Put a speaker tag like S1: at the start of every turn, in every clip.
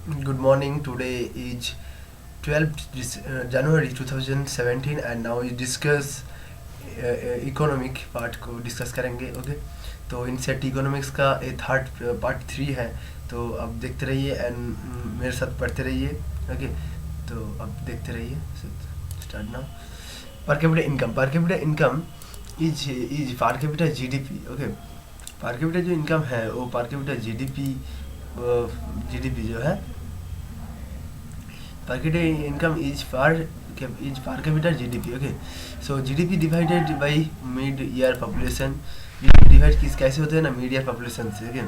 S1: Good morning. Today is 12th January 2017 and now we discuss economic part को discuss करेंगे। Okay, तो INSAT economics का ये थर्ड पार्ट 3 है। तो अब देखते रहिए एंड मेरे साथ पढ़ते रहिए। ओके, तो अब देखते रहिए। Start now. पर capita income is per capita GDP. Okay, पर कैपिटा जो इनकम है वो पर कैपिटा जीडीपी जो है per capita income is per capita GDP. Okay, so GDP divided by mid year population. GDP divide किस कैसे होते हैं ना mid year population से। okay,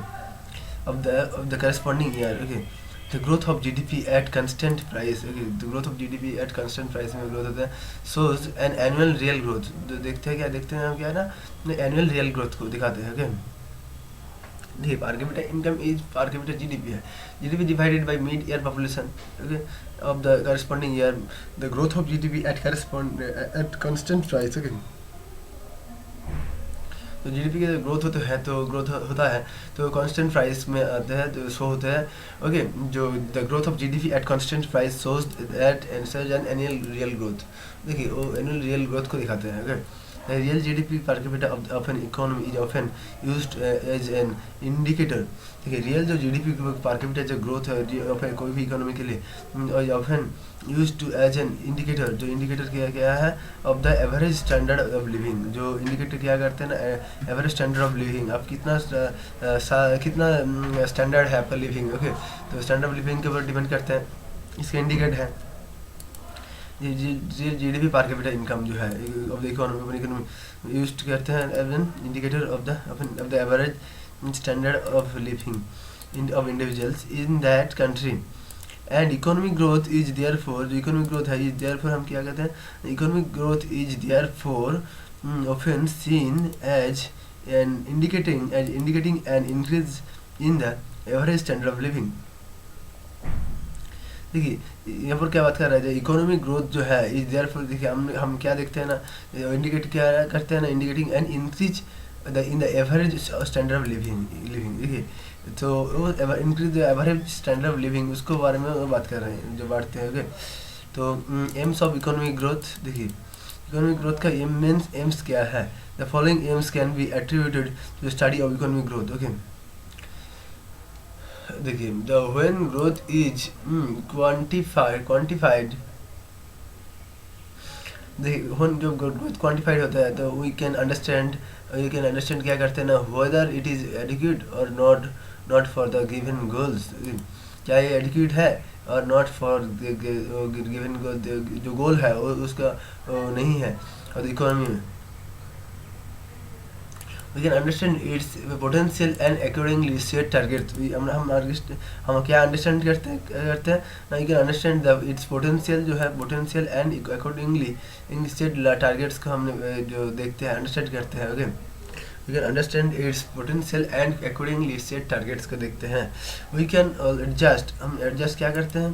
S1: of the corresponding year. Okay, the growth of GDP at constant price. Okay, the growth of GDP at constant price में growth होता है shows an annual real growth। तो देखते हैं हम क्या है ना annual real growth को दिखाते हैं। okay, देखिए per capita income is per capita GDP है। GDP divided by mid year population. Okay, of the corresponding year the growth of GDP at constant price. Okay, तो जीडीपी के growth होता है तो कांस्टेंट प्राइस में आते हैं तो शो होते हैं। ओके, जो the growth of GDP at constant price shows that an annual real growth. देखिए वो एनुअल रियल ग्रोथ को दिखाते हैं। Okay, the real GDP per capita of an economy is often used as an indicator। देखिए real जो GDP per capita जो growth है कोई भी इकोनॉमी के लिए often use to as an indicator. जो इंडिकेटर क्या है of the average standard of living. जो इंडिकेटर क्या करते हैं ना एवरेज स्टैंडर्ड ऑफ लिविंग। आप कितना स्टैंडर्ड है आपका लिविंग। ओके, तो स्टैंडर्ड ऑफ लिविंग के ऊपर डिपेंड करते हैं, इसका इंडिकेट है जीडीपी पर कैपिटा इनकम जो है ऑफ द इकोनॉमी यूज करते हैं as an indicator of the average standard of living of individuals in that country. And economic growth is therefore, जो इकोनॉमिक ग्रोथ है इज देयरफॉर हम क्या कहते हैं economic growth is therefore often seen as an indicating an increase in the average standard of living. देखिए यहाँ पर क्या बात कर रहा है इकोनॉमिक ग्रोथ जो है इज देयरफॉर। देखिए हम क्या देखते हैं ना इंडिकेट क्या करते हैं ना indicating an increase in the average standard of living. देखिए तो वो increase the average standard of living उसको बारे में बात कर रहे हैं जो बांटते हैं। ओके, तो एम्स ऑफ इकोनॉमिक ग्रोथ। देखिए इकोनॉमिक ग्रोथ का एम्स क्या है। The following aims can be attributed to study of economic growth. Okay, देखिए the when growth is quantified. देखिए व्हेन जो ग्रोथ क्वांटिफाइड होता है तो वी कैन अंडरस्टैंड क्या करते हैं ना वेदर इट इज एडिक्यूट और not for the given goals. क्या ये एडिक्यूट है और नॉट फॉर गिवन जो गोल है वो उसका नहीं है और इकोनॉमी में we can understand its potential and accordingly set targets। हम क्या अंडरस्टैंड करते हैं ना you can understand the its potential जो है potential and accordingly in set targets को हमने जो देखते हैं अंडरस्टैंड करते हैं। Okay, we can understand its potential and accordingly set targets को देखते हैं। we can adjust, हम adjust क्या करते हैं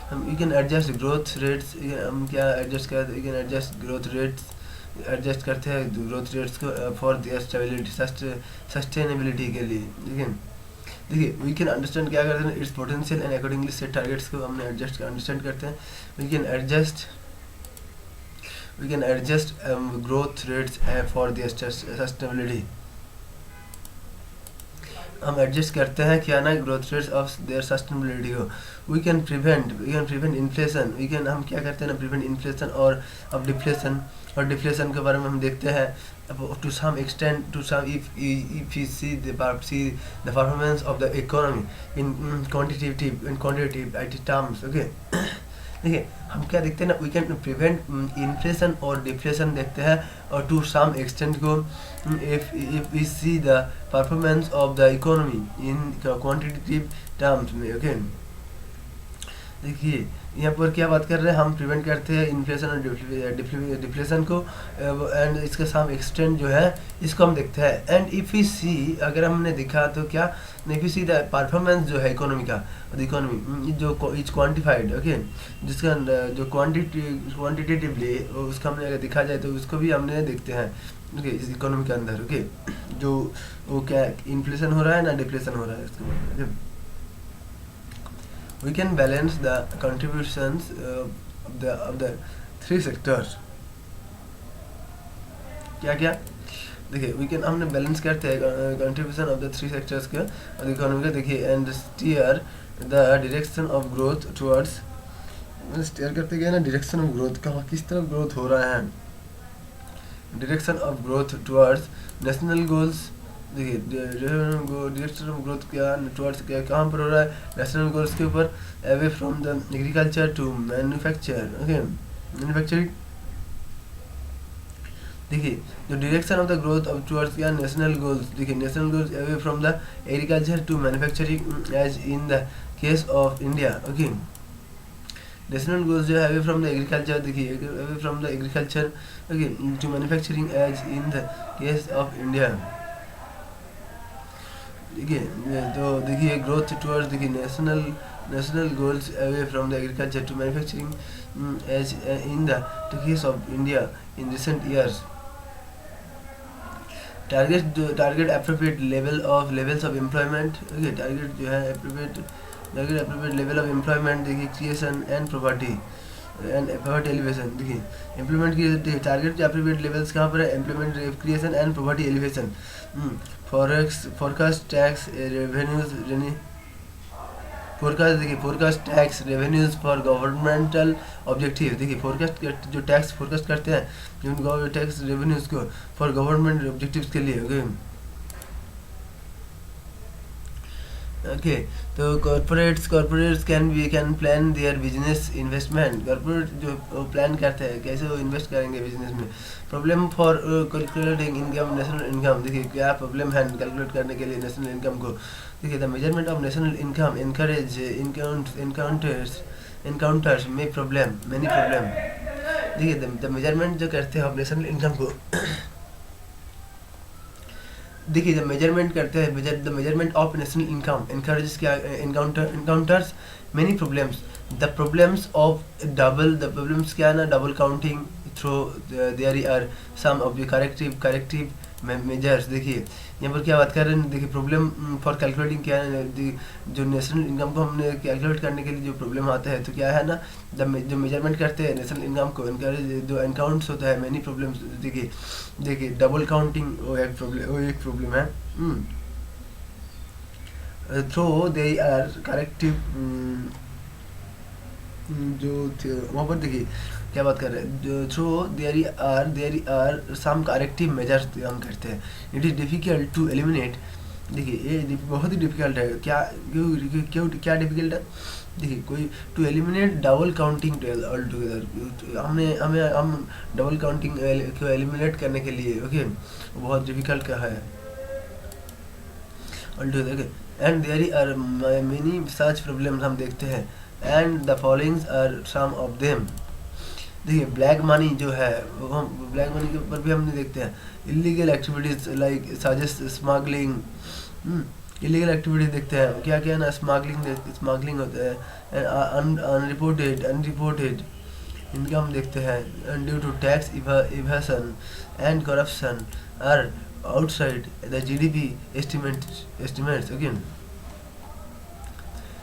S1: हम we can adjust growth rates। हम क्या adjust करते हैं we can adjust growth rates adjust करते हैं ग्रोथ रेट्स को फॉर द स्टेबिलिटी सस्टेनेबिलिटी के लिए। देखिए वी कैन अंडरस्टैंड क्या करते हैं its potential and accordingly set targets को हमने अंडरस्टैंड करते हैं। We can adjust growth rates for the sustainability. हम एडजस्ट करते हैं क्या ना growth rates of their sustainability को। We can prevent inflation. हम क्या करते हैं ना प्रिवेंट इन्फ्लेशन और अब डिफ्लेशन। और डिफ्लेशन के बारे में हम देखते हैं to some extent to some if you see the performance of the economy in quantitative terms. Okay, देखिए हम क्या देखते हैं ना वी कैन प्रिवेंट इन्फ्लेशन और डिफ्लेशन देखते हैं और टू सम एक्सटेंट को if we see the performance of the economy in quantitative terms में। ओके, देखिए यहाँ पर क्या बात कर रहे हैं हम प्रिवेंट करते हैं इन्फ्लेशन और डिफ्लेशन को एंड इसका सम एक्सटेंट जो है इसको हम देखते हैं। एंड इफ़ यू सी अगर हमने देखा तो क्या if you see the performance जो है इकोनॉमी का इकोनॉमी जो इज क्वांटिफाइड। ओके, जिसका जो क्वांटिटेटिवली उसका हमने अगर देखा जाए तो उसको भी हमने देखते हैं। ओके, इस इकोनॉमी के अंदर। ओके, जो वो क्या इन्फ्लेशन हो रहा है ना डिफ्लेशन हो रहा है इसके बारे में। we can balance the contributions of the three sectors. क्या क्या देखिए वी कैन हमने बैलेंस करते हैं contribution of the three sectors के और इकोनॉमी का देखिए and steer the direction of growth towards steer करते गए ना डायरेक्शन ऑफ ग्रोथ कहाँ किस तरफ ग्रोथ हो रहा है direction of growth towards national goals देखिए डायरेक्शन ऑफ ग्रोथ क्या टुवर्ड्स क्या कहाँ पर हो रहा है नेशनल गोल्स के ऊपर away from the agriculture to manufacture okay manufacturing देखिए जो direction of the growth of towards क्या नेशनल गोल्स देखिए national goals away from the agriculture to manufacturing as in the case of India okay national goals जो है away from the agriculture देखिए away from the agriculture okay to manufacturing as in the case of India देखिए तो देखिए growth towards देखिए national goals away from the agriculture to manufacturing as in the case of India in recent years target appropriate levels of employment okay target जो है appropriate level of employment देखिए creation and property elevation देखिए implement की target appropriate levels कहाँ पर है employment creation and property elevation forecast tax revenues forecast देखिए forecast tax revenues for governmental objective देखिए फोरकास्ट जो टैक्स फोरकास्ट करते हैं जो टैक्स रेवेन्यूज को फॉर गवर्नमेंट ऑब्जेक्टिव्स के लिए ओके ओके तो corporates can plan their business investment corporate जो प्लान करते हैं कैसे वो इन्वेस्ट करेंगे बिजनेस में problem for calculating income national income देखिए क्या प्रॉब्लम है कैलकुलेट करने के लिए नेशनल इनकम को देखिए the measurement of national income encourage encounters में प्रॉब्लम मैनी प्रॉब्लम देखिए द मेजरमेंट जो करते हैं आप नेशनल इनकम को देखिए जब मेजरमेंट करते हैं the measurement of national income encourages क्या encounters many problems the problems of the problems क्या है ना double counting through there are some of the corrective measures देखिए यहाँ पर क्या बात कर रहे हैं देखिए प्रॉब्लम फॉर कैलकुलेटिंग क्या है जो नेशनल इनकम को हमने कैलकुलेट करने के लिए जो प्रॉब्लम आता है तो क्या है ना जो मेजरमेंट करते हैं नेशनल इनकम को जो एनकाउंट्स होता है मैनी प्रॉब्लम्स देखिए डबल काउंटिंग वो एक प्रॉब्लम है थ्रो दे आर करेक्टिव जो वहाँ पर देखिए क्या बात कर रहे हैं through there are some corrective measures हम करते हैं it is difficult to eliminate देखिए ये बहुत ही डिफ़िकल्ट है क्यों क्या डिफ़िकल्ट है देखिए कोई to eliminate double counting all together हम डबल काउंटिंग को एलिमिनेट करने के लिए ओके बहुत डिफ़िकल्ट का है all together okay and there are many such problems हम देखते हैं and the followings are some of them देखिए ब्लैक मनी जो है वो हम ब्लैक मनी के ऊपर भी हमने देखते हैं illegal activities like suggest smuggling illegal activities देखते हैं क्या क्या ना स्मगलिंग होता है अनरिपोर्टेड इनकम देखते हैं due to tax evasion and corruption are outside the GDP estimates okay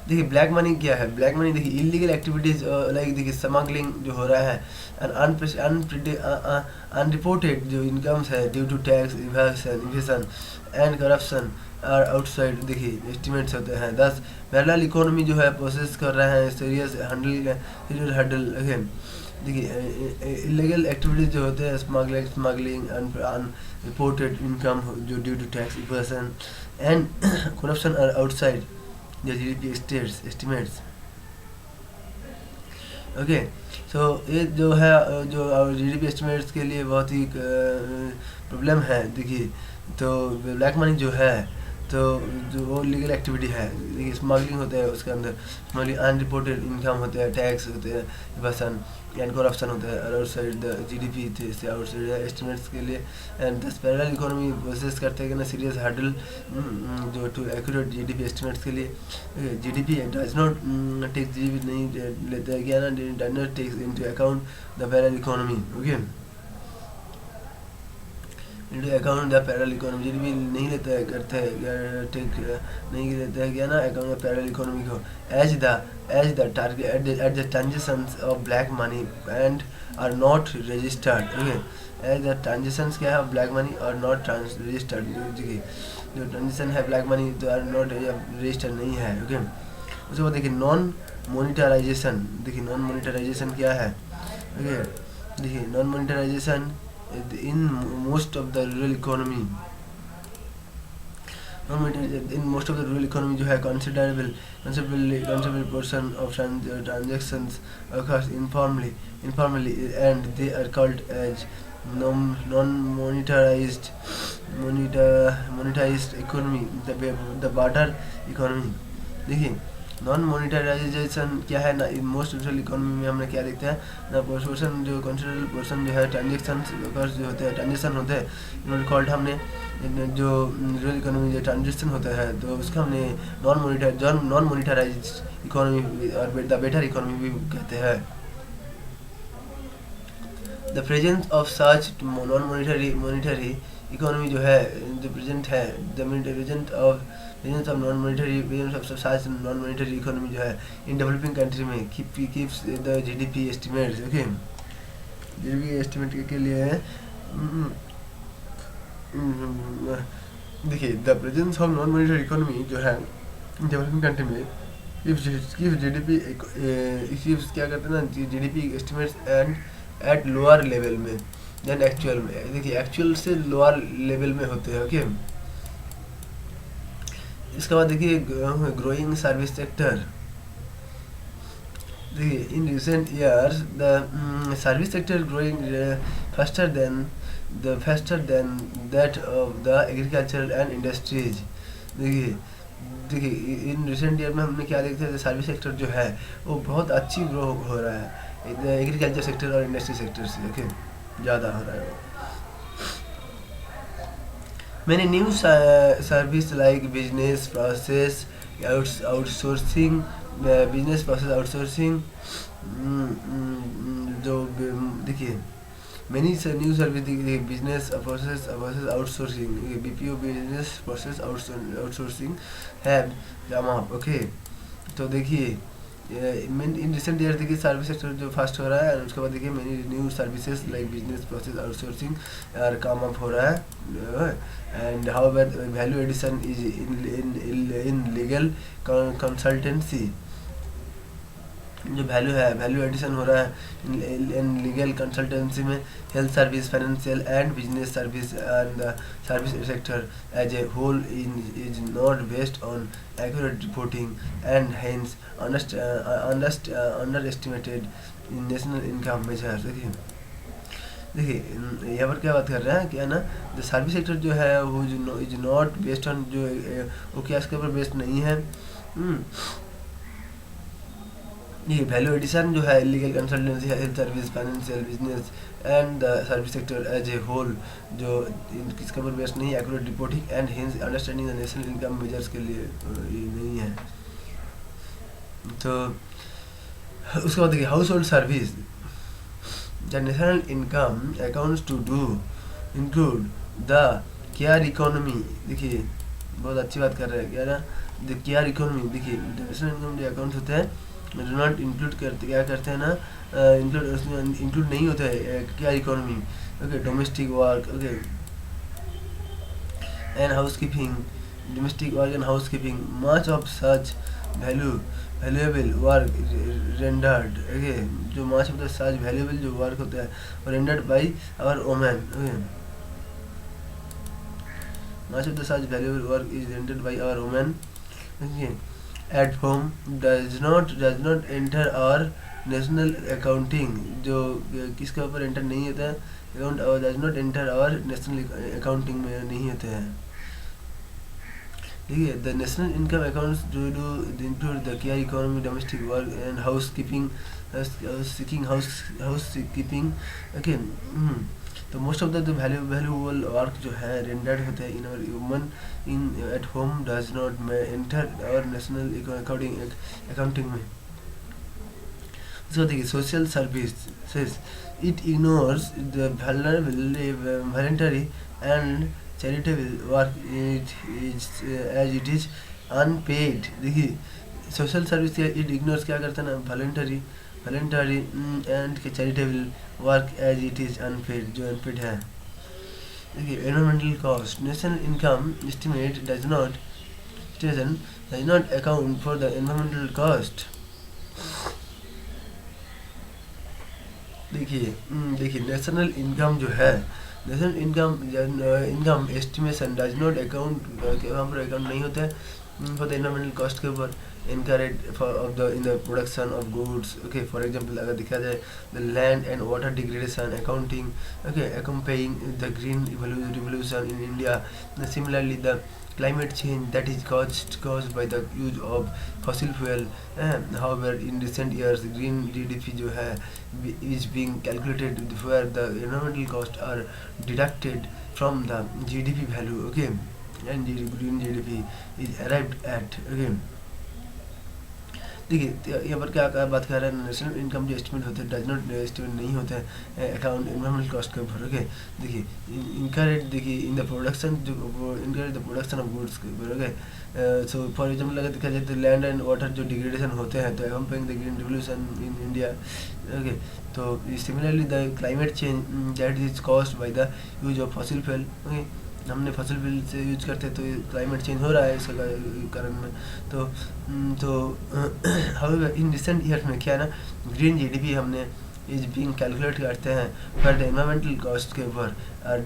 S1: देखिए ब्लैक मनी क्या है ब्लैक मनी देखिए इलीगल एक्टिविटीज़ लाइक देखिए स्मगलिंग जो हो रहा है अनरिपोर्टेड जो इनकम्स है due to tax evasion and corruption are outside देखिए एस्टिमेट्स होते हैं 10 पैरेलल इकोनॉमी जो है प्रोसेस कर रहे हैं सीरियस हर्डल अगेन देखिए इलीगल एक्टिविटीज़ जो होते हैं स्मगलिंग अनरिपोर्टेड इनकम जो due to tax evasion and corruption are outside the GDP estimates okay so ये जो है जो GDP एस्टिमेट्स के लिए बहुत ही प्रॉब्लम है देखिए तो ब्लैक मनी जो है तो जो वो लीगल एक्टिविटी है देखिए स्मगलिंग होता है उसके अंदर स्मगलिंग अनरिपोर्टेड इनकम होते हैं टैक्स होते हैं इवेशन एंड करप्शन होता है और आउटसाइड द जीडीपी थे से आउटसाइड एस्टिमेट्स के लिए एंड दस पैरेलल इकोनॉमी प्रोसेस करते हैं कि ना सीरियस हर्डल जो टू एक्यूरेट जीडीपी एस्टिमेट्स के लिए GDP does not take GDP नहीं लेता है क्या ना does not takes into account the parallel economy okay account the parallel economy, GDP नहीं लेता है, करते हैं टेक नहीं लेता है क्या ना अकाउंट द पैरेलल इकोनॉमी को, as the target at the transactions of black money and are not registered. Okay, as the transactions क्या है ब्लैक मनी और नॉट रजिस्टर्ड, जो ट्रांजेक्शन है ब्लैक मनी तो आर नॉट रजिस्टर्ड नहीं है। Okay, उसके बाद देखिए नॉन मोनिटराइजेशन, देखिए नॉन मोनिटराइजेशन क्या है। ओके, देखिए non मोनिटराइजेशन in most of the rural economy, in most of the rural economy जो है considerable portion of transactions occurs informally and they are called as non monetized economy, the barter economy। देखिए non मोनिटराइजेशन क्या है ना, in most rural economy में हमने क्या देखते हैं ना, पोर्शन जो कंसिडरेबल पोर्शन जो है ट्रांजेक्शन जो होते हैं, ट्रांजेक्शन होते हैं, इन्होंने कॉल्ड हमने जो रूरल इकोनॉमी जो ट्रांजेक्शन होता है तो उसका हमने नॉन मोनिटराइज इकोनॉमी और द बेटर इकोनॉमी भी कहते हैं। The presence of such non monetary economy जो है जो प्रेजेंट है, the present of non monetary economy जो है इन डेवलपिंग कंट्री में keeps the GDP estimates. Okay, GDP estimate के लिए देखिए the presence of non monetary economy जो है डेवलपिंग कंट्री में जीडीपी क्या करते हैं ना, GDP estimates and at lower level में देन एक्चुअल में। देखिए एक्चुअल से लोअर लेवल में होते हैं। ओके, इसके बाद देखिए ग्रोइंग सर्विस सेक्टर, देखिए in recent years the service sector growing faster than that of the agricultural and industries। देखिए इन रिसेंट ईयर में हमने क्या देखते हैं, सर्विस सेक्टर जो है वो बहुत अच्छी ग्रो हो रहा है एग्रीकल्चर सेक्टर और इंडस्ट्री सेक्टर से। ओके, ज़्यादा हो रहा है वो। Many new service like business process outsourcing, जो देखिए many new service देखिए business process outsourcing, BPO business process outsourcing have come up। Okay, तो देखिए इन रिसेंट ईयर देखिए सर्विस सेक्टर जो फास्ट हो रहा है और उसके बाद देखिए many new services like business process outsourcing और काम अप हो रहा है। And however value addition is in legal consultancy, जो वैल्यू एडिशन हो रहा है इन लीगल कंसल्टेंसी में, health service, financial and business service and the service sector as a whole is not based on accurate reporting and hence under estimated in national income measures. देखिए यहाँ पर क्या बात कर रहे हैं क्या ना, द सर्विस सेक्टर जो है वो इज नॉट बेस्ड ऑन, जो वो क्या इसके ऊपर बेस्ड नहीं है। ये वैल्यू एडिशन जो है legal consultancy, health service, financial, business and the service sector as a whole, जो किसके ऊपर बेस्ड नहीं, accurate reporting and hence understanding the national income measures के लिए ये नहीं है। तो उसके बाद देखिए household service, the national income accounts to do include the care economy. देखिए बहुत अच्छी बात कर रहे हैं क्या ना, द केयर इकोनॉमी। देखिए नेशनल इनकम जो अकाउंट्स होते हैं डो नॉट इंक्लूड करते, क्या करते हैं ना, इंक्लूड नहीं होता है care economy. Okay, domestic work, okay and housekeeping, domestic work and housekeeping, much of such valuable work rendered. Okay, जो much of the such valuable जो वर्क होता है rendered by our women. Okay, much of the such valuable work is rendered by our women. Okay, at home does not enter our national accounting, जो किसके ऊपर enter नहीं होता है account, और does not enter our national accounting में नहीं होते हैं। ठीक है, द नेशनल इनकम अकाउंट्स जो include the care economy, domestic work and housekeeping. Okay, तो most of the valuable work जो है रेंडर्ड होते हैं in our human in at home does not enter our national accounting में। इसको देखिए social services it ignores the voluntary and charitable work it is as it is unpaid। देखिए social service it ignores क्या करता है ना, voluntary and charitable work as it is unpaid, जो unpaid है। देखिए environmental cost national income estimate does not account for the environmental cost. देखिए national income जो है, national income estimation does not account, यहाँ पर अकाउंट नहीं होता है फॉर द एनवायरमेंटल कॉस्ट के ऊपर incurred of the in the production of goods. Okay for example अगर देखा जाए the land and water degradation accounting, okay accompanying the green revolution in India, similarly the climate change that is caused by the use of fossil fuel। However in recent years green GDP जो है is being calculated where the environmental costs are deducted from the GDP value, okay, and green GDP is arrived at, okay। देखिए यहाँ पर क्या बात कर रहे हैं, नेशनल इनकम जो एस्टिमेट होते हैं डज नॉट एस्टिमेट नहीं होते हैं अकाउंट एनवायरमेंटल कॉस्ट के ऊपर, ओके। देखिए इनकरेक्ट, देखिए इन द प्रोडक्शन जो incorrect the production of goods के ऊपर, ओके। सो फॉर एग्जाम्पल अगर देखा जाए तो लैंड एंड वाटर जो डिग्रेडेशन होते हैं तो accompanying the green revolution in India, okay. तो similarly the climate change that is caused by the use of fossil fuel, okay. हमने फसल बिल से यूज करते हैं तो क्लाइमेट चेंज हो रहा है इसका कारण में। तो हाउएवर इन रिसेंट ईयर में क्या है ना, ग्रीन जीडीपी हमने इज बीइंग कैलकुलेट करते हैं पर द एनवायरमेंटल कॉस्ट के ऊपर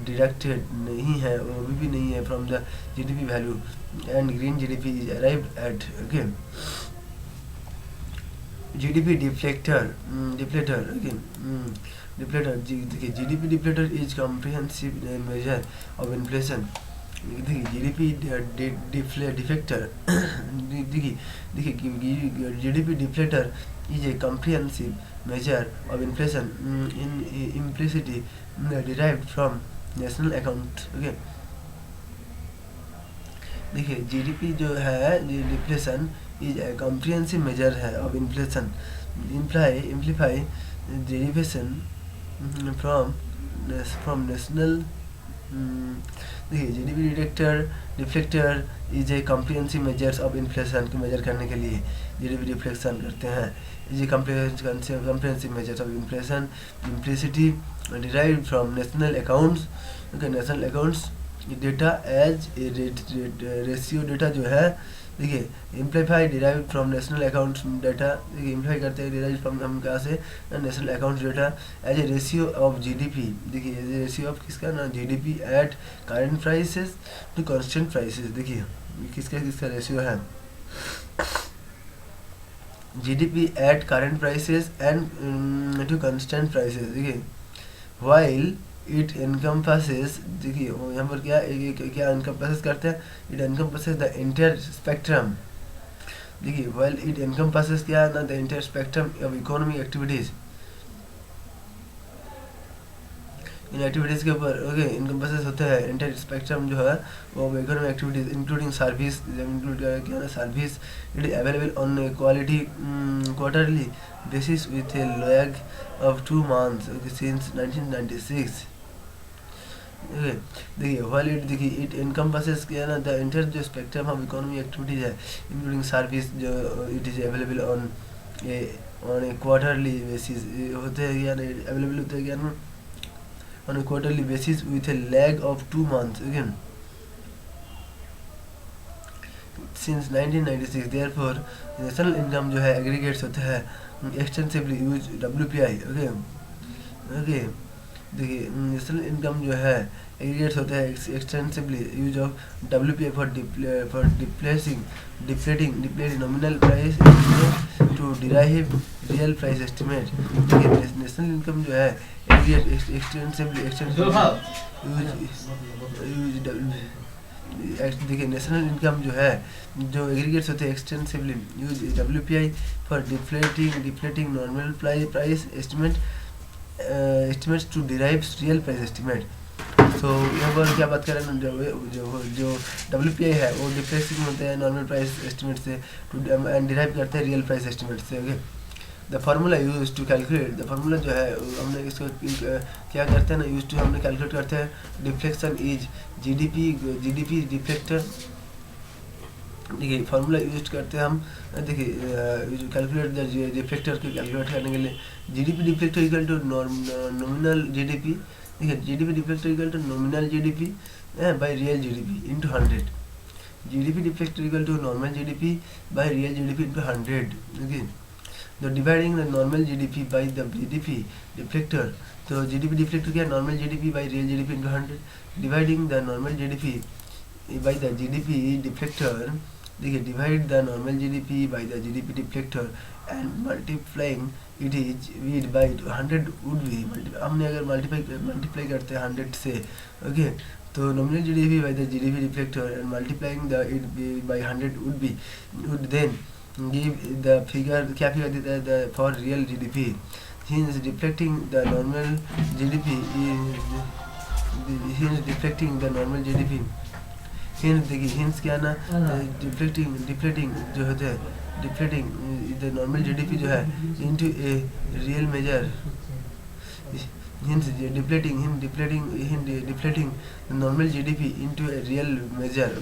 S1: डिडक्टेड नहीं है, वो भी नहीं है from the GDP value and green GDP is arrived at, okay. GDP deflator, okay, deflator. देखिए GDP deflator is comprehensive measure of inflation. देखिए जीडीपी डिफ्लेक्टर, देखिए GDP deflator is a comprehensive measure of inflation in implicitly derived from national account, okay. देखिए GDP जो है deflation is a comprehensive measure है of inflation implicitly derivation from national। देखिए GDP deflator is a comprehensive measures of inflation को measure करने के लिए GDP deflection करते हैं, is a comprehensive measures of inflation implicitly derived from national accounts, okay. National accounts data as a ratio data जो है, देखिए implicitly derived from national accounts data, देखिए इम्प्लीफाई करते हैं डिराइव फ्रॉम हम कहाँ से, national accounts data as a ratio of GDP. देखिए एज ए रेशियो ऑफ किसका ना, GDP at current prices to constant prices. देखिए किसका रेशियो है, GDP at current prices and to constant prices. देखिए व्हाइल इट एनकम्पासेस, देखिए यहाँ पर क्या एनकम्पासेस करते हैं, it encompasses the entire spectrum. देखिए व्हाइल इट एनकम्पासेस क्या है ना, the entire spectrum of economic activities, इन एक्टिविटीज़ के ऊपर, ओके। एनकम्पासेस होते हैं एंटायर स्पेक्ट्रम जो है वो economic activities including service, include क्या है service. It is available on quality quarterly basis with a lag of 2 months, okay, since 1996, okay। देखिए while it, देखिए it encompasses क्या है ना, the entire जो spectrum of economy activities है including service जो it is available on a quarterly basis, होते हैं क्या ना, available होते हैं क्या ना on a quarterly basis with a lag of 2 months, okay, since 1996। therefore national income जो है aggregates होते हैं extensively use WPI, okay, okay. देखिए नेशनल इनकम जो है एग्रीगेट्स होते हैं extensively use of WPI for depleting nominal price to derive real price estimate. देखिए नेशनल इनकम जो है एग्रीगेट एक्सटेंसिवली देखिए नेशनल इनकम जो है जो एग्रीगेट्स होते हैं extensively use WPI for depleting normal price estimates to derive real price estimate. तो यहाँ पर क्या बात कर रहे हैं, जो WPI है वो डिप्लेसिंग होते हैं नॉर्मल प्राइस एस्टिमेट से एंड डिराइव करते हैं रियल प्राइस एस्टिमेट से, okay. The formula use to calculate, the formula जो है हमने इसको क्या करते हैं ना, यूज टू हमने कैलकुलेट करते हैं डिफ्लेक्शन इज जीडीपी डिफ्लेक्टर। देखिए फार्मूला यूज करते हैं हम, देखिए कैलकुलेट द डिफ्लेक्टर को कैलकुलेट करने के लिए GDP deflator equal to nominal GDP. देखिए GDP deflator equal to nominal GDP by real GDP into 100। GDP deflator equal to normal GDP by real GDP into 100। देखिए तो dividing the normal GDP by the GDP deflator, तो GDP deflator क्या है, normal GDP by real GDP into 100। Dividing the normal GDP by the GDP deflator, देखिए divide the normal GDP by the GDP deflator and multiplying it is with by 100 would be, हमने अगर multiply करते हैं 100 से, okay, तो nominal GDP by the GDP deflator and multiplying the it by 100 would then give the figure, क्या figure देता है, the for real GDP. Hence deflecting the normal GDP hence deflecting the normal GDP, hence देखिए hence क्या ना, deflecting जो होता है, deflecting the normal GDP जो है into a real measure, hence deflecting the normal GDP into a real measure।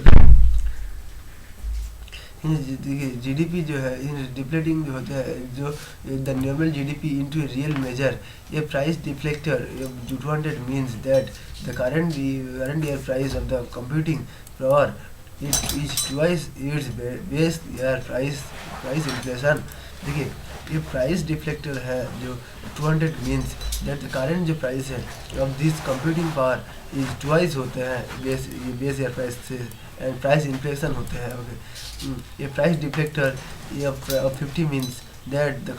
S1: देखिए GDP जो है डिप्लेटिंग जो होता है, जो the normal GDP into a real measure, ये price deflator 200 means that the current year price of the computing power is twice its base year price inflation. देखिए ये प्राइस डिफ्लेक्टर है जो 200 मीन्स दैट द करंट जो price है of this computing power is twice होते हैं base year price से, and price inflation होते हैं, ओके। ये price deflector of 50 means that the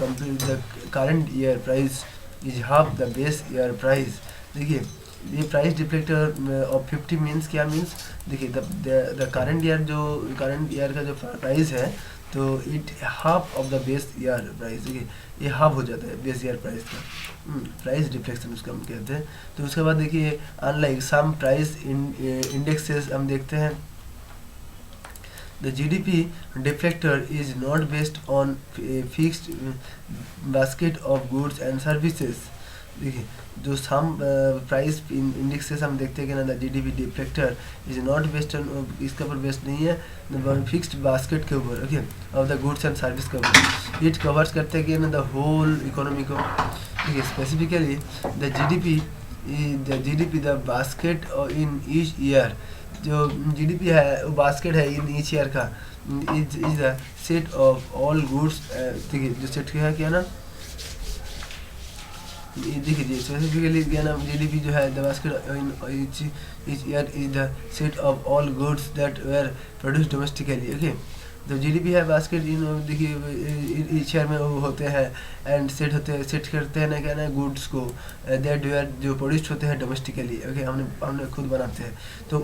S1: current year price is half the base year price। देखिए ये प्राइस डिफ्लेक्टर ऑफ 50 मीन्स क्या means, देखिए द करंट ईयर का जो प्राइस है तो it half of the base year price, देखिए ये हाफ हो जाता है बेस ईयर प्राइस का, प्राइस डिफ्लेक्शन उसको हम कहते हैं। तो उसके बाद देखिए अनलाइक सम प्राइस इंडेक्सेस हम देखते हैं, the GDP deflector is not based on a fixed basket of goods and services। देखिए जो सम प्राइस इंडेक्सेस हम देखते हैं कि ना, the GDP deflator is not based on, इसके ऊपर बेस्ड नहीं है फिक्स्ड बास्केट के ऊपर, okay, of the goods and service के ऊपर। इट कवर्स करते हैं कि ना द होल इकोनॉमी को। देखिए specifically the GDP the basket in each year, जो जीडीपी है वो बास्केट है इन ईच ईयर का, is the set of all goods. देखिए जो सेट क्या ना, देखिए स्पेसिफिकली क्या ना, जीडीपी जो है the basket in each year is the set of all goods that were produce domestically, okay. तो जीडीपी है बास्केट इन, देखिए ईच ईयर में वो होते हैं एंड सेट करते हैं ना क्या ना गुड्स को दैट वेर जो प्रोड्यूस होते हैं डोमेस्टिकली, ओके, हमने खुद बनाते हैं। तो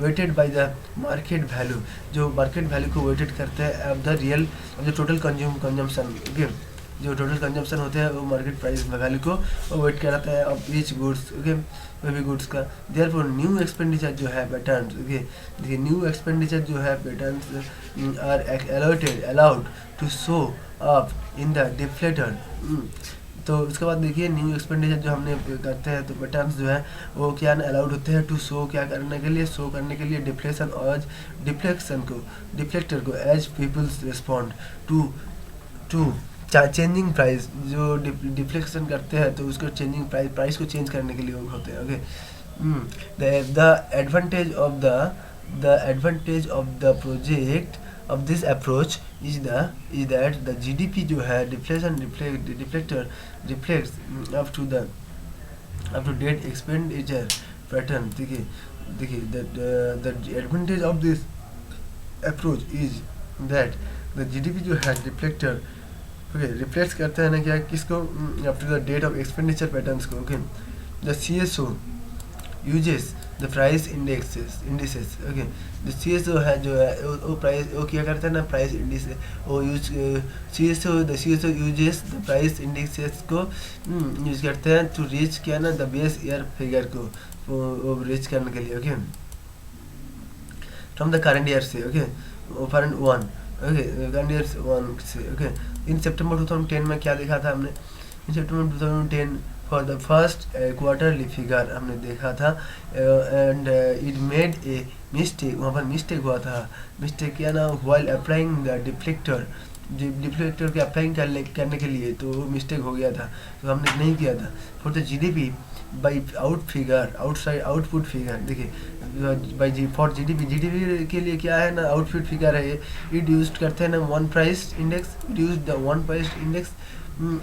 S1: weighted by the market value, जो मार्केट वैल्यू को वेटेड करते हैं ऑफ द रियल जो टोटल कंजम्पशन, ओके, जो टोटल कंजम्पशन होते हैं वो मार्केट प्राइस वैल्यू को वो वेट कराता है ऑफ ईच गुड्स, ओके, कोई भी गुड्स का। देयरफॉर न्यू एक्सपेंडिचर जो है पैटर्न्स, ओके, देखिए न्यू एक्सपेंडिचर जो है patterns are allowed to show up in the deflator. तो उसके बाद देखिए न्यू एक्सपेंडिचर जो हमने करते हैं तो पैटर्न्स जो है वो क्या अलाउड होते हैं टू शो, क्या करने के लिए, शो करने के लिए डिफ्लेक्टर को as peoples respond to changing price, जो डिफ्लेक्शन करते हैं तो उसको चेंजिंग प्राइस को चेंज करने के लिए होते हैं, okay. The advantage of the project of this approach is that the GDP जो है deflator reflects up to date expenditure pattern. देखिए the advantage of this approach is that the GDP जो है डिफ्लेक्टर, ओके, रिफ्लेक्ट करता है ना क्या, किसको, up to the date of expenditure patterns को, okay. The CSO uses the price indices, okay, the CSO है जो है वो प्राइस वो क्या करता है ना, प्राइस इंडिस वो use CSO uses the price indices को यूज करते हैं टू रीच क्या ना द बेस ईयर फिगर को वो रीच करने के लिए, okay, from the current year से, okay, foreign one, okay candidates one से ओके। इन सितंबर 2010 में क्या देखा था हमने, in September 2010 for the first quarterly figure हमने देखा था and it made a mistake, वहाँ पर मिस्टेक हुआ था। मिस्टेक क्या ना, while applying the deflector, deflector के अप्लाइंग करने के लिए तो मिस्टेक हो गया था, तो हमने नहीं किया था। For the GDP by out figure, outside output figure, देखिए by G for GDP, GDP के लिए क्या है ना आउटपुट फिगर है ये, इट यूज करते हैं ना one price index, it use the one price index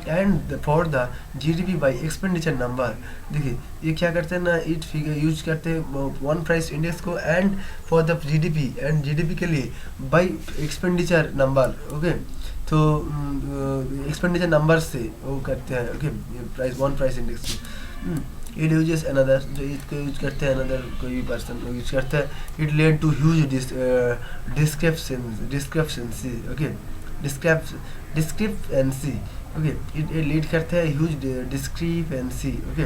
S1: and for the GDP by expenditure number. देखिए ये क्या करते हैं ना, इट फिगर यूज करते हैं वन प्राइस इंडेक्स को and for the GDP, and GDP के लिए बाई एक्सपेंडिचर नंबर। ओके तो एक्सपेंडिचर नंबर से वो करते हैं okay price one price index में। इट यूजेस अनदर, जो इसको यूज करते हैं अनदर कोई भी पर्सन यूज करता है, it led to huge discrepancies okay discrepancy okay, it lead करते हैं ह्यूज डिस्क्रिपेंसी ओके।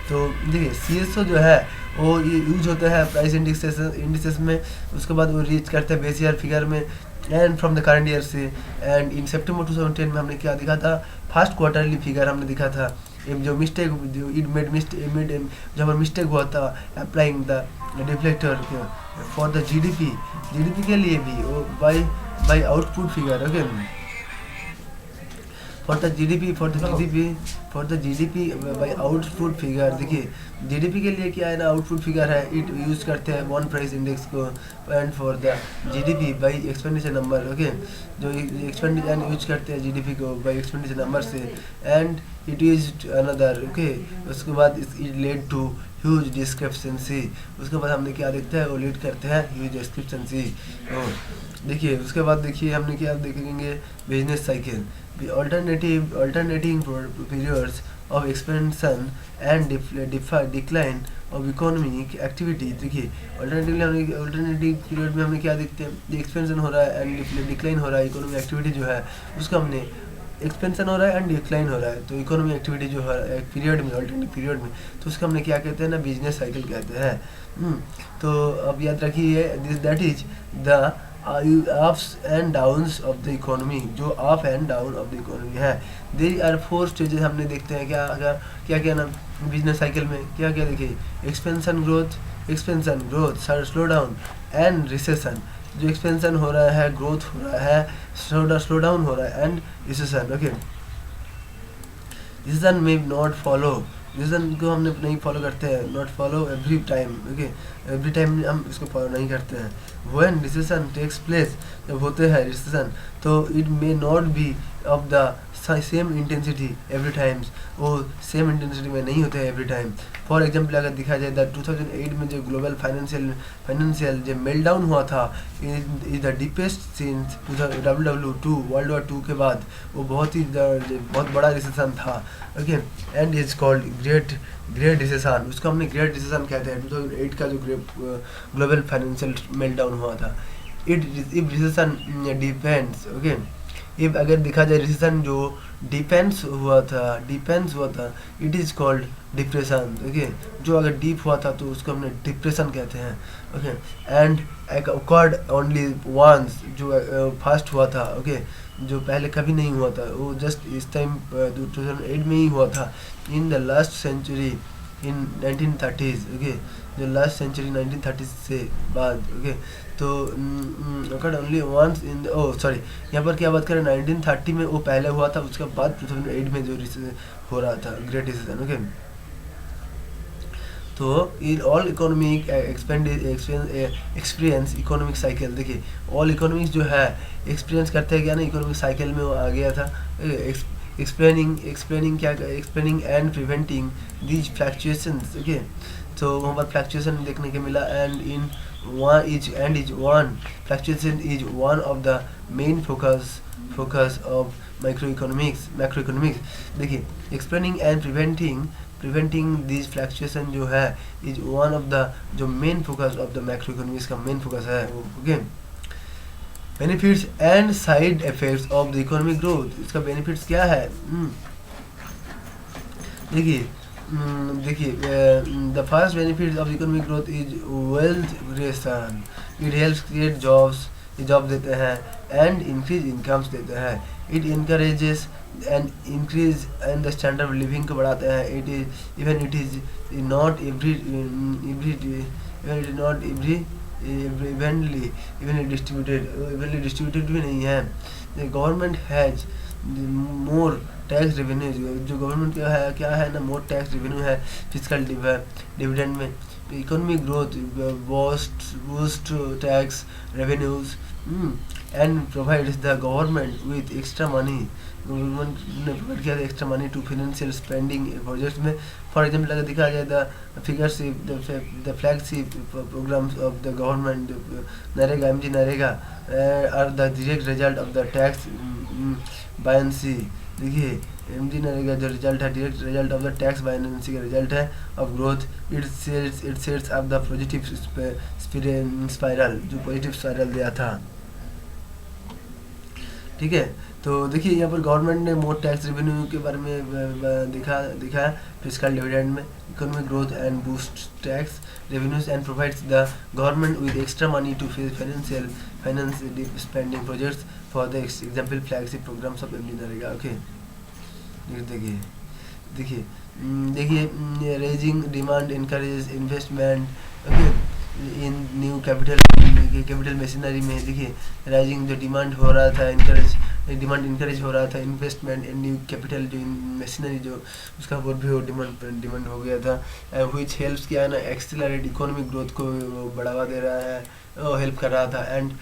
S1: तो देखिए CSO जो है वो ये यूज होता है प्राइस इंडिसेस में, उसके बाद वो रीच करते हैं बेस ईयर फिगर में and from the current year से। एंड इन सितंबर 2010 में हमने क्या दिखा था, फर्स्ट क्वार्टरली फिगर हमने दिखा था। जो मिस्टेक इट मेड मिस्टेक जब मिस्टेक हुआ था applying the deflector for the GDP, GDP के लिए भी वो by output figure okay for the GDP by output figure. देखिए जीडीपी के लिए क्या है ना आउटपुट फिगर है, इट यूज करते हैं वन प्राइस इंडेक्स को and for the GDP by expenditure number okay, जो एक्सपेंडिचर यूज करते हैं जीडीपी को बाय एक्सपेंडिचर नंबर से and it is another okay. उसके बाद इट लेड टू ह्यूज डिस्क्रिप्शंसी, उसके बाद हमने क्या देखते हैं वो लीड करते हैं ह्यूज डिस्क्रिप्शंसी। देखिए उसके बाद देखिए हमने क्या देखेंगे, business cycle alternating periods of expansion and decline of economic activity। देखिए अल्टरनेटिव पीरियड में हमने क्या देखते हैं, एक्सपेंशन हो रहा है एंड डिक्लाइन हो रहा है, इकोनॉमिक एक्टिविटी जो है उसका हमने एक्सपेंशन हो रहा है एंड डिक्लाइन हो रहा है, तो इकोनॉमिक एक्टिविटी जो है पीरियड में अल्टरनेटिव पीरियड में तो उसका हमने क्या कहते हैं ना बिजनेस साइकिल कहते हैं। तो अब याद रखिए this that is the ups and downs of the economy, जो up and down of the economy है। there are 4 stages हमने देखते हैं क्या क्या ना बिजनेस साइकिल में क्या क्या देखिए, expansion growth slow down and recession. जो एक्सपेंशन हो रहा है, ग्रोथ हो रहा है, स्लो डाउन हो रहा है एंड रिसेशन ओके। रिसेशन में नॉट फॉलो, रिसेशन को हमने नहीं फॉलो करते हैं, not follow every time okay, every time हम इसको फॉलो नहीं करते हैं। व्हेन रिसेशन टेक्स प्लेस, जब होते हैं रिसेशन तो it may not be of the same intensity every times, वो सेम इंटेंसिटी में नहीं होते हैं एवरी टाइम। फॉर एग्जांपल अगर देखा जाए द 2008 में जो ग्लोबल फाइनेंशियल जो मेल्टडाउन हुआ था is the deepest since WW2 world war 2 के बाद, वो बहुत बड़ा रिसेशन था okay and is called great recession, उसको हमने ग्रेट रिसेशन कहते हैं। 2008 का जो ग्लोबल फाइनेंशियल मेल्टडाउन हुआ था, if recession depends okay, if अगर देखा जाए रिसेशन जो डिपेंड्स हुआ था it is called depression okay, जो अगर डीप हुआ था तो उसको हमने डिप्रेशन कहते हैं okay. And accord only once, जो फर्स्ट हुआ था ओके, जो पहले कभी नहीं हुआ था, वो जस्ट इस टाइम 2008 में ही हुआ था in the last century in 1930s okay, जो लास्ट सेंचुरी 1930 से बाद ओके। तो accord only once in sorry यहाँ पर क्या बात करें 1930 में वो पहले हुआ था, उसके बाद 2008 में जो हो रहा था ग्रेट रिसेशन ओके। तो in all economic experience economic cycle, देखिए ऑल इकोनॉमिक्स जो है एक्सपीरियंस करते हैं क्या ना इकोनॉमिक साइकिल में वो आ गया था explaining and preventing these fluctuations okay. तो वहाँ पर फ्लक्चुएशन देखने के मिला and in one fluctuation is one of the main focus of macro economics. देखिए explaining and preventing this fluctuation जो है इज वन ऑफ द जो main focus of the macro economics का मेन फोकस है वो okay. Benefits and side effects of the economic growth, इसका benefits क्या है देखिए the first benefit of economic growth is wealth creation, it helps create jobs job देते हैं, and increase incomes देते हैं। It encourages and increase and the standard of living को बढ़ाते हैं। It is even it is not every evenly distributed भी नहीं है। The government has more tax revenue, जो गवर्नमेंट का है क्या है ना, मोर टैक्स रेवेन्यू है फिजिकल डिविडेंड में। Economic growth boost tax revenues and provides the government with extra money. Government ने प्रोवाइड किया था extra money to financial spending projects में। फॉर एग्जाम्पल अगर देखा जाए द फिगरशिप the flagship programs of the government, NREGA M G NREGA are the direct result of the tax buoyancy. देखिए M G NREGA जो रिजल्ट है, direct result of the tax buoyancy का result है of growth. It sets up the positive spiral, जो positive spiral दिया था। ठीक है, तो देखिए यहाँ पर गवर्नमेंट ने मोर टैक्स रेवेन्यू के बारे में दिखा फिजिकल डिविडेंड में। Economic growth and boost tax revenues and provides the government with extra money to finance spending projects for the example flagship programs of MD NREGA. Okay देखिए देखिए देखिए raising demand encourage investment okay in new capital machinery में। देखिए rising जो demand हो रहा था, encourage हो रहा था इन्वेस्टमेंट इन न्यू कैपिटल जो मशीनरी जो उसका बहुत भी डिमांड हो गया था, व्हिच हेल्प्स किया है ना एक्सेलरेट इकोनॉमिक ग्रोथ को बढ़ावा दे रहा है, हेल्प कर रहा था एंड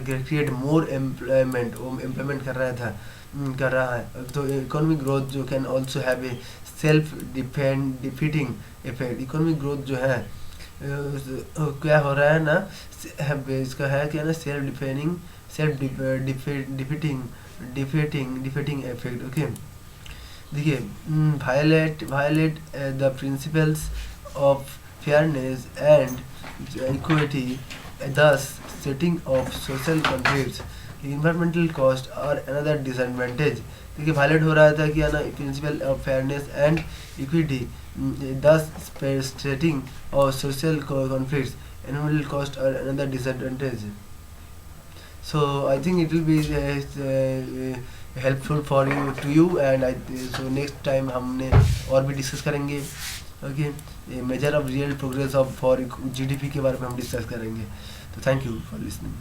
S1: क्रिएट मोर एम्प्लॉयमेंट कर रहा है। तो इकोनॉमिक ग्रोथ जो can also have a self defeating effect. Economic growth जो है क्या हो रहा है ना, इसका है क्या ना सेल्फ डिफीटिंग इफेक्ट। ओके देखिए violate the principles of fairness and equity, thus setting of social conflicts, environmental cost और another disadvantage। देखिए वायलेट हो रहा था कि है ना principle of fairness and equity, thus setting of social conflicts, environmental cost और another disadvantage। So I think it will be helpful for you and so next time हमने और भी डिस्कस करेंगे। Okay measure of real progress of for GDP के बारे में हम discuss करेंगे। तो थैंक यू फॉर लिसनिंग।